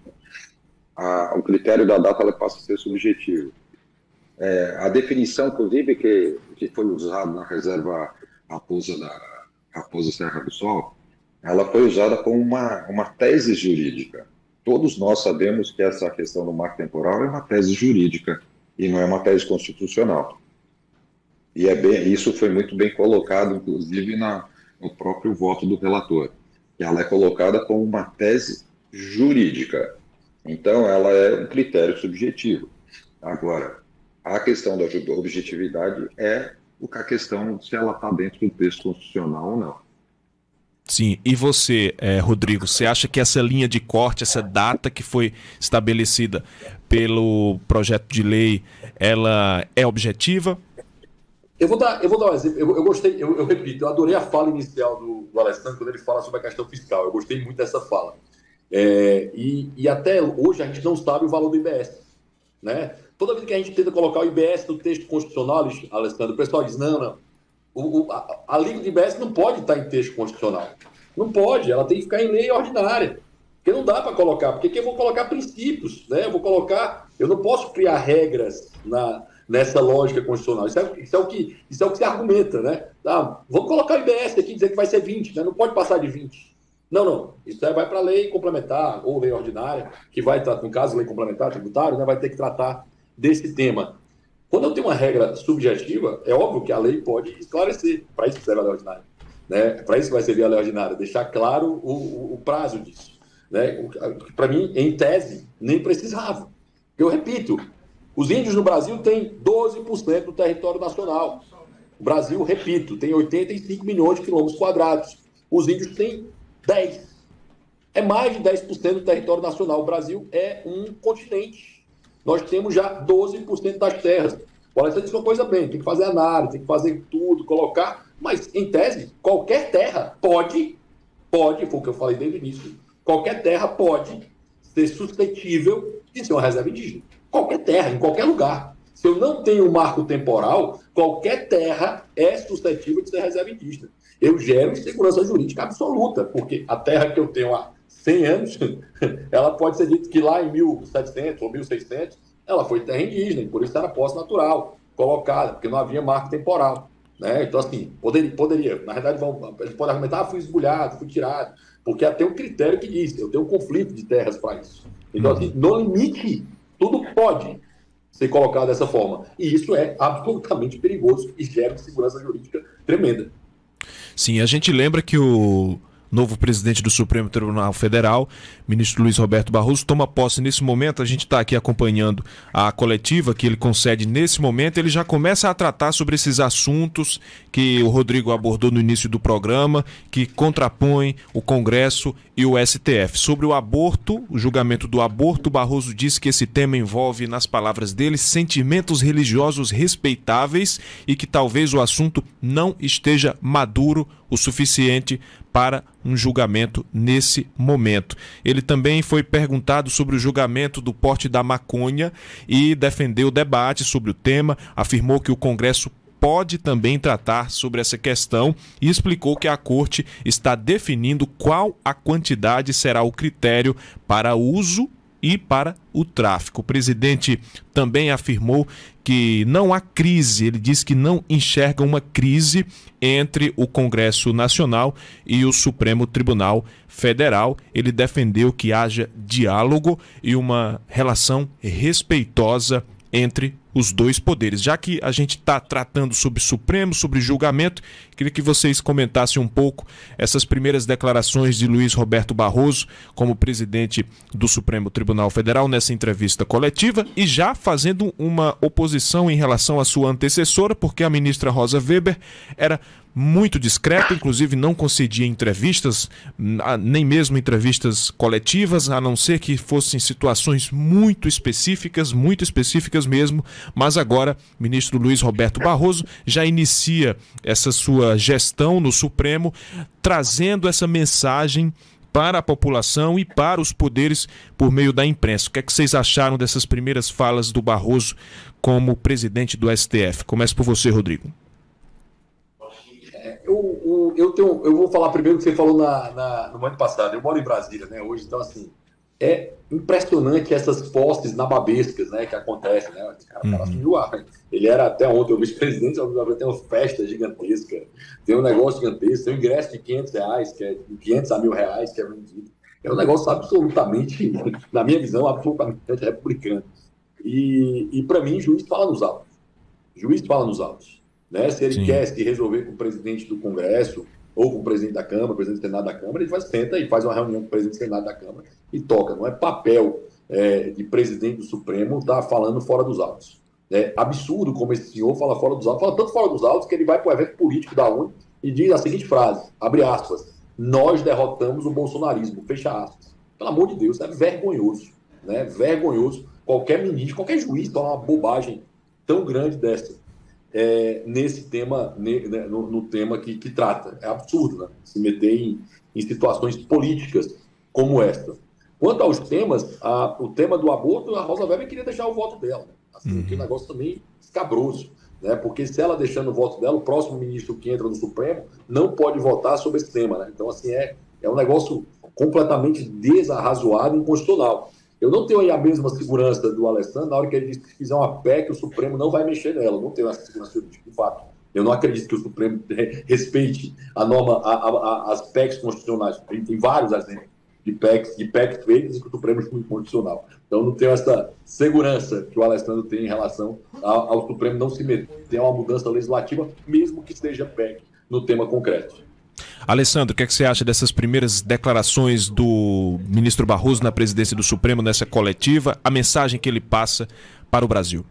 o critério da data ela passa a ser subjetivo. A definição, inclusive, que foi usada na reserva Raposa Serra do Sol, ela foi usada como uma tese jurídica. Todos nós sabemos que essa questão do marco temporal é uma tese jurídica e não é uma tese constitucional. E isso foi muito bem colocado, inclusive, no próprio voto do relator. Ela é colocada como uma tese jurídica. Então, ela é um critério subjetivo. Agora, a questão da objetividade é a questão se ela está dentro do texto constitucional ou não. Sim, e você, Rodrigo, você acha que essa linha de corte, essa data que foi estabelecida pelo projeto de lei, ela é objetiva? Eu vou dar um exemplo. Eu gostei, eu repito, eu adorei a fala inicial do Alessandro quando ele fala sobre a questão fiscal. Eu gostei muito dessa fala. E até hoje a gente não sabe o valor do IBS, né? Toda vez que a gente tenta colocar o IBS no texto constitucional, Alessandro, o pessoal diz, não. A língua de IBS não pode estar em texto constitucional. Não pode, ela tem que ficar em lei ordinária. Porque não dá para colocar, porque aqui eu vou colocar princípios, né? Eu não posso criar regras nessa lógica constitucional. Isso é o que se argumenta, né? Vamos colocar o IBS aqui e dizer que vai ser 20, né? Não pode passar de 20. Não. Isso aí vai para a lei complementar ou lei ordinária, que vai tratar, no caso, lei complementar tributária, né? Vai ter que tratar desse tema. Quando eu tenho uma regra subjetiva, é óbvio que a lei pode esclarecer. Para isso que serve a lei ordinária. Né? Para isso vai servir a lei ordinária, deixar claro o prazo disso. Né? Para mim, em tese, nem precisava. Eu repito, os índios no Brasil têm 12% do território nacional. O Brasil, repito, tem 85 milhões de quilômetros quadrados. Os índios têm 10. É mais de 10% do território nacional. O Brasil é um continente. Nós temos já 12% das terras. O Alexandre disse uma coisa bem, tem que fazer análise, tem que fazer tudo, colocar, mas, em tese, qualquer terra pode, foi o que eu falei desde o início, qualquer terra pode ser suscetível de ser uma reserva indígena. Qualquer terra, em qualquer lugar. Se eu não tenho um marco temporal, qualquer terra é suscetível de ser reserva indígena. Eu gero insegurança jurídica absoluta, porque a terra que eu tenho há 100 anos, ela pode ser dita que lá em 1700 ou 1600, ela foi terra indígena, e por isso era posse natural, colocada, porque não havia marco temporal. Né? Então, assim, poderia. Na verdade, a gente pode argumentar, fui esbulhado, fui tirado, porque até um critério que diz, eu tenho um conflito de terras para isso. Então, assim, no limite, tudo pode ser colocado dessa forma. E isso é absolutamente perigoso e gera insegurança jurídica tremenda. Sim, a gente lembra que o novo presidente do Supremo Tribunal Federal, ministro Luiz Roberto Barroso, toma posse nesse momento. A gente está aqui acompanhando a coletiva que ele concede nesse momento. Ele já começa a tratar sobre esses assuntos que o Rodrigo abordou no início do programa, que contrapõem o Congresso e o STF. Sobre o aborto, o julgamento do aborto, Barroso disse que esse tema envolve, nas palavras dele, sentimentos religiosos respeitáveis e que talvez o assunto não esteja maduro o suficiente para um julgamento nesse momento. Ele também foi perguntado sobre o julgamento do porte da maconha e defendeu o debate sobre o tema, afirmou que o Congresso pode também tratar sobre essa questão e explicou que a Corte está definindo qual a quantidade será o critério para uso e para o tráfico. O presidente também afirmou que não há crise, ele disse que não enxerga uma crise entre o Congresso Nacional e o Supremo Tribunal Federal. Ele defendeu que haja diálogo e uma relação respeitosa entre os dois poderes. Já que a gente está tratando sobre Supremo, sobre julgamento, queria que vocês comentassem um pouco essas primeiras declarações de Luiz Roberto Barroso como presidente do Supremo Tribunal Federal nessa entrevista coletiva e já fazendo uma oposição em relação à sua antecessora, porque a ministra Rosa Weber era muito discreta, inclusive não concedia entrevistas, nem mesmo entrevistas coletivas, a não ser que fossem situações muito específicas mesmo, mas agora o ministro Luiz Roberto Barroso já inicia essa sua gestão no Supremo, trazendo essa mensagem para a população e para os poderes por meio da imprensa. O que é que vocês acharam dessas primeiras falas do Barroso como presidente do STF? Começa por você, Rodrigo. Eu vou falar primeiro o que você falou no ano passado. Eu moro em Brasília, né, hoje, então assim, é impressionante essas posses nababescas, né, que acontecem, né? O cara assumiu ele era até ontem o vice-presidente, tem uma festa gigantesca, tem um negócio gigantesco, tem um ingresso de R$500, que é de 500 a R$1.000 que é vendido. É um negócio absolutamente, na minha visão, absolutamente republicano. E para mim, juiz fala nos autos. Né? Se ele Sim. quer se resolver com o presidente do Congresso ou com o presidente da Câmara, o presidente do Senado da Câmara, ele senta e faz uma reunião com o presidente do Senado da Câmara e toca. Não é papel de presidente do Supremo estar falando fora dos autos. É absurdo como esse senhor fala fora dos autos. Fala tanto fora dos autos que ele vai para o evento político da UNE e diz a seguinte frase, abre aspas, nós derrotamos o bolsonarismo, fecha aspas. Pelo amor de Deus, é vergonhoso. Né? Vergonhoso. Qualquer ministro, qualquer juiz fala uma bobagem tão grande dessa. Nesse tema, no tema que trata. É absurdo, né? Se meter em situações políticas como esta. Quanto aos temas, o tema do aborto, a Rosa Weber queria deixar o voto dela. Né? Assim, que é um negócio também escabroso. né? Porque se ela deixando o voto dela, o próximo ministro que entra no Supremo não pode votar sobre esse tema, né? Então, assim, é um negócio completamente desarrazoado e inconstitucional. Eu não tenho aí a mesma segurança do Alessandro na hora que ele diz que se fizer uma PEC, o Supremo não vai mexer nela. Eu não tenho essa segurança jurídica, de fato. Eu não acredito que o Supremo respeite a norma, as PECs constitucionais. Tem vários exemplos de PECs feitas e que o Supremo é inconstitucional. Então, eu não tenho essa segurança que o Alessandro tem em relação ao Supremo não se meter a uma mudança legislativa, mesmo que seja PEC, no tema concreto. Alessandro, o que é que você acha dessas primeiras declarações do ministro Barroso na presidência do Supremo, nessa coletiva, a mensagem que ele passa para o Brasil?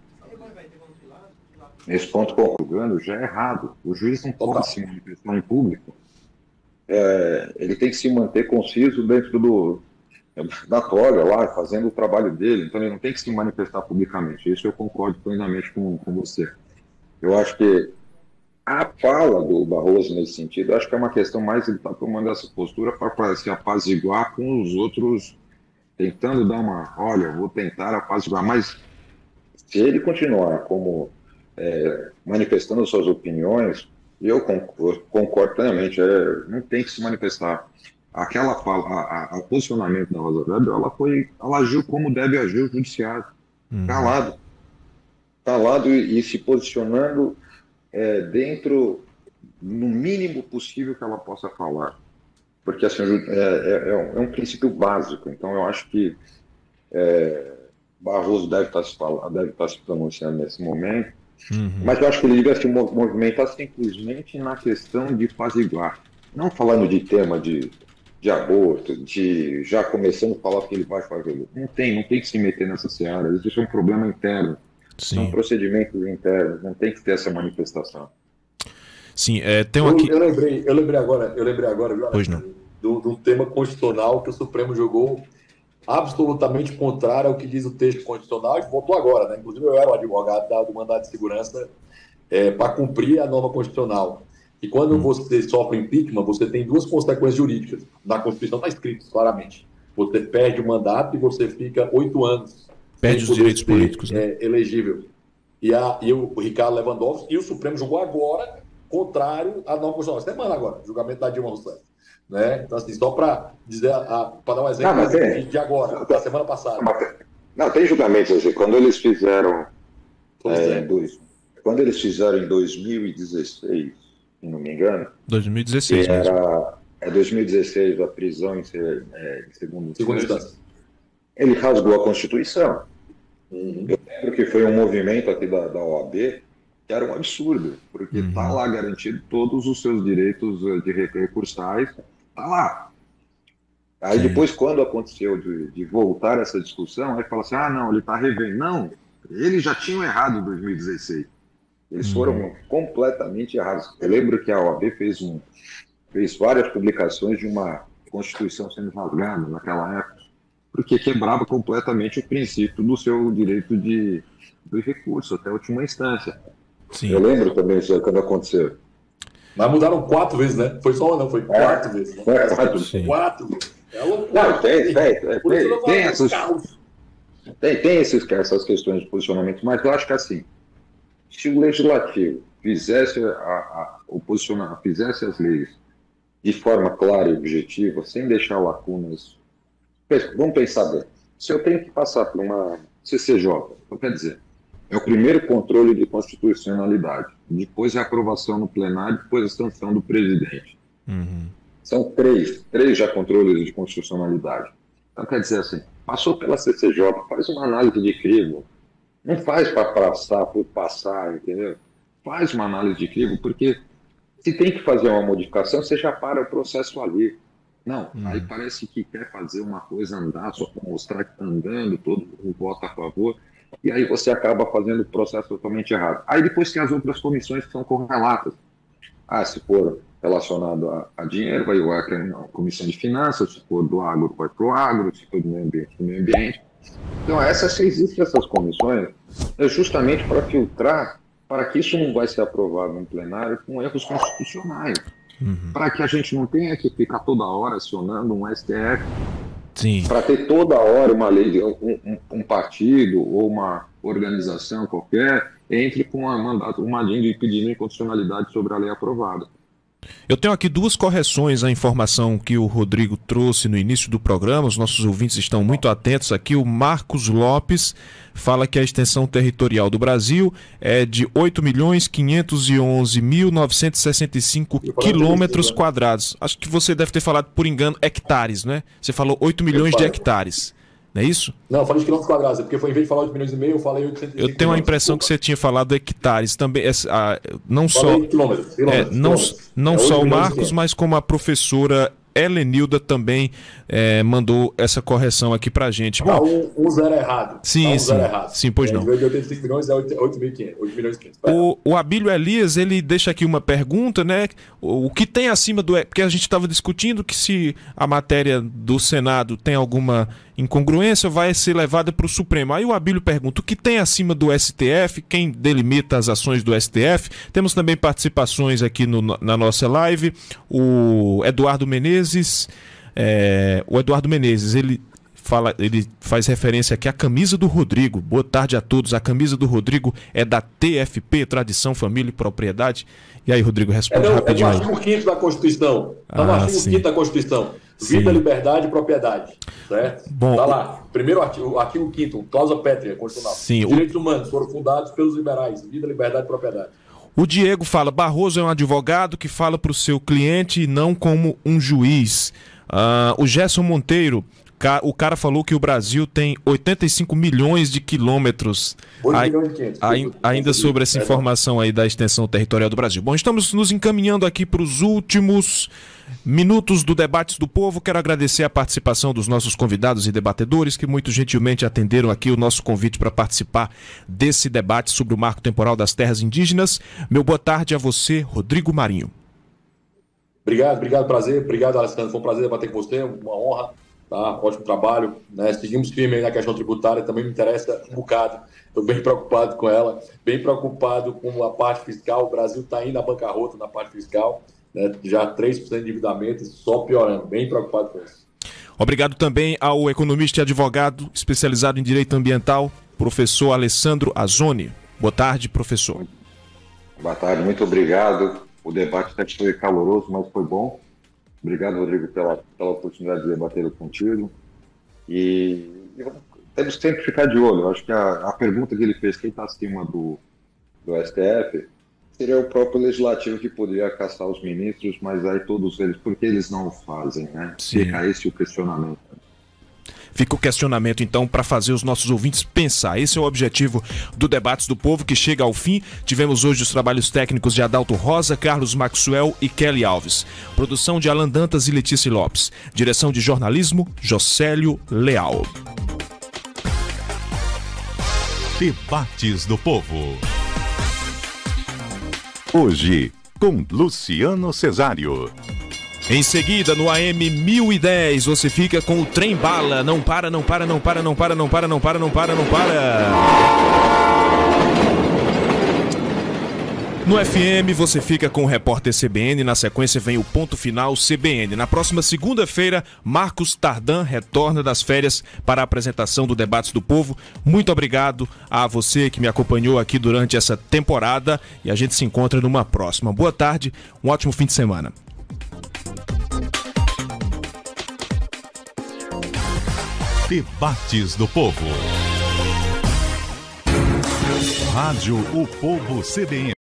Nesse ponto, concordando, já é errado. O juiz não pode se manifestar em público. Ele tem que se manter conciso dentro da toga lá, fazendo o trabalho dele. Então, ele não tem que se manifestar publicamente. Isso eu concordo plenamente com você. Eu acho que a fala do Barroso nesse sentido, acho que é uma questão mais, ele está tomando essa postura para se apaziguar com os outros, tentando dar olha, vou tentar apaziguar, mas se ele continuar como manifestando suas opiniões, eu concordo plenamente, não tem que se manifestar. Aquela fala, o posicionamento da Rosa Weber, ela agiu como deve agir o judiciário, calado e se posicionando dentro, no mínimo possível que ela possa falar, porque assim, é um princípio básico. Então eu acho que Barroso deve estar se pronunciando nesse momento, mas eu acho que ele deve se movimentar simplesmente na questão de apaziguar, não falando de tema de aborto, já começando a falar que ele vai fazer. Não tem que se meter nessa seara, isso é um problema interno. Sim. São procedimentos internos, não tem que ter essa manifestação. Sim, tem um aqui... Eu lembrei agora, viu, pois não. Do tema constitucional que o Supremo jogou absolutamente contrário ao que diz o texto constitucional, e votou agora, né? Inclusive eu era o advogado do mandado de segurança para cumprir a norma constitucional. E quando você sofre impeachment, você tem duas consequências jurídicas. Na Constituição está escrito claramente. Você perde o mandato e você fica 8 anos. Perde os direitos políticos, né? Elegível. E o Ricardo Lewandowski e o Supremo julgou agora, contrário à norma constitucional. Semana agora, julgamento da Dilma Rousseff. Né? Então, assim, só para dizer, para dar um exemplo de agora, da semana passada. Não, tem julgamentos assim. Quando eles fizeram quando eles fizeram em 2016, se não me engano. 2016 mesmo. Era 2016 a prisão em segunda instância. Ele rasgou a Constituição. Eu lembro que foi um movimento aqui da OAB que era um absurdo, porque está lá garantido todos os seus direitos de recursais, está lá. Aí depois, quando aconteceu de voltar essa discussão, aí fala assim, não, ele está revendo. Não, eles já tinham errado em 2016. Eles foram completamente errados. Eu lembro que a OAB fez várias publicações de uma Constituição sendo rasgada naquela época, porque quebrava completamente o princípio do seu direito do recurso até a última instância. Sim. Eu lembro também isso quando aconteceu. Mas mudaram 4 vezes, né? Foi só uma, não, foi 4 vezes. Né? 4 vezes. É loucura. Não, tem essas questões de posicionamento, mas eu acho que assim, se o legislativo fizesse fizesse as leis de forma clara e objetiva, sem deixar lacunas. Vamos pensar bem. Se eu tenho que passar por uma CCJ, então quer dizer, é o primeiro controle de constitucionalidade, depois é a aprovação no plenário, depois a sanção do presidente. São três já controles de constitucionalidade. Então quer dizer assim, passou pela CCJ, faz uma análise de crivo, não faz para passar por passar, entendeu? Faz uma análise de crivo, porque se tem que fazer uma modificação, você já para o processo ali. Não, aí parece que quer fazer uma coisa andar, só para mostrar que está andando, todo mundo vota a favor, e aí você acaba fazendo o processo totalmente errado. Aí depois tem as outras comissões que são correlatas. Se for relacionado a dinheiro, vai a comissão de finanças, se for do agro, vai para o agro, se for do meio ambiente. Então, existem essas comissões justamente para filtrar, para que isso não vai ser aprovado no plenário com erros constitucionais. Para que a gente não tenha que ficar toda hora acionando um STF, para ter toda hora uma lei de um partido ou uma organização qualquer entre com uma linha de pedindo inconstitucionalidade sobre a lei aprovada. Eu tenho aqui duas correções à informação que o Rodrigo trouxe no início do programa. Os nossos ouvintes estão muito atentos aqui. O Marcos Lopes fala que a extensão territorial do Brasil é de 8.511.965 quilômetros quadrados. Acho que você deve ter falado, por engano, hectares, né? Você falou 8 milhões de hectares. Não é isso? Não, eu falei de quilômetros quadrados, porque foi em vez de falar 8 milhões e meio, eu falei 805 Eu tenho a impressão que você tinha falado hectares também. Não só, não só o Marcos, mas como a professora Helenilda também mandou essa correção aqui pra gente. Bom, um zero errado. Sim, errado. Sim, pois não. Em vez de 85 milhões é 8 milhões e 500. O Abílio Elias, ele deixa aqui uma pergunta, né? O que tem acima do... Porque a gente estava discutindo que se a matéria do Senado tem alguma incongruência, vai ser levada para o Supremo. Aí o Abílio pergunta, o que tem acima do STF? Quem delimita as ações do STF? Temos também participações aqui na nossa live. O Eduardo Menezes, ele faz referência aqui à camisa do Rodrigo. Boa tarde a todos. A camisa do Rodrigo é da TFP, Tradição, Família e Propriedade. E aí, Rodrigo, responde rapidinho. É do artigo 5º da Constituição. Está no artigo 5º da Constituição. Vida, liberdade e propriedade. Certo? Bom, está lá. Primeiro artigo 5º, cláusula pétrea constitucional. Sim, Os direitos humanos foram fundados pelos liberais. Vida, liberdade e propriedade. O Diego fala, Barroso é um advogado que fala para o seu cliente e não como um juiz. O Gerson Monteiro, o cara falou que o Brasil tem 85 milhões de quilômetros. 8 milhões e 500. Ainda sobre essa informação aí da extensão territorial do Brasil. Bom, estamos nos encaminhando aqui para os últimos minutos do Debates do Povo. Quero agradecer a participação dos nossos convidados e debatedores que muito gentilmente atenderam aqui o nosso convite para participar desse debate sobre o marco temporal das terras indígenas. Meu boa tarde a você, Rodrigo Marinho. Obrigado, prazer. Obrigado, Alessandro. Foi um prazer debater com você, uma honra. Tá? Ótimo trabalho, né? Seguimos firme aí na questão tributária, também me interessa um bocado, estou bem preocupado com ela, bem preocupado com a parte fiscal. O Brasil está indo à bancarrota na parte fiscal, né? Já 3% de endividamento, só piorando, bem preocupado com isso. Obrigado também ao economista e advogado especializado em direito ambiental, professor Alessandro Azzoni. Boa tarde, professor. Boa tarde, muito obrigado. O debate até que foi caloroso, mas foi bom. Obrigado, Rodrigo, pela oportunidade de debater contigo. E temos que sempre ficar de olho. Eu acho que a pergunta que ele fez, quem está acima do STF, seria o próprio legislativo que poderia caçar os ministros, mas aí todos eles, por que eles não o fazem, né? Fica esse o questionamento. Fica o questionamento, então, para fazer os nossos ouvintes pensar. Esse é o objetivo do Debates do Povo, que chega ao fim. Tivemos hoje os trabalhos técnicos de Adalto Rosa, Carlos Maxwell e Kelly Alves. Produção de Alan Dantas e Letícia Lopes. Direção de jornalismo, Jocélio Leal. Debates do Povo. Hoje, com Luciano Cesário. Em seguida, no AM 1010, você fica com o Trem Bala. Não para, não para, não para, não para, não para, não para, não para, não para. No FM, você fica com o repórter CBN. Na sequência, vem o Ponto Final CBN. Na próxima segunda-feira, Marcos Tardan retorna das férias para a apresentação do Debates do Povo. Muito obrigado a você que me acompanhou aqui durante essa temporada. E a gente se encontra numa próxima. Boa tarde, um ótimo fim de semana. Debates do Povo. Rádio O Povo CBN.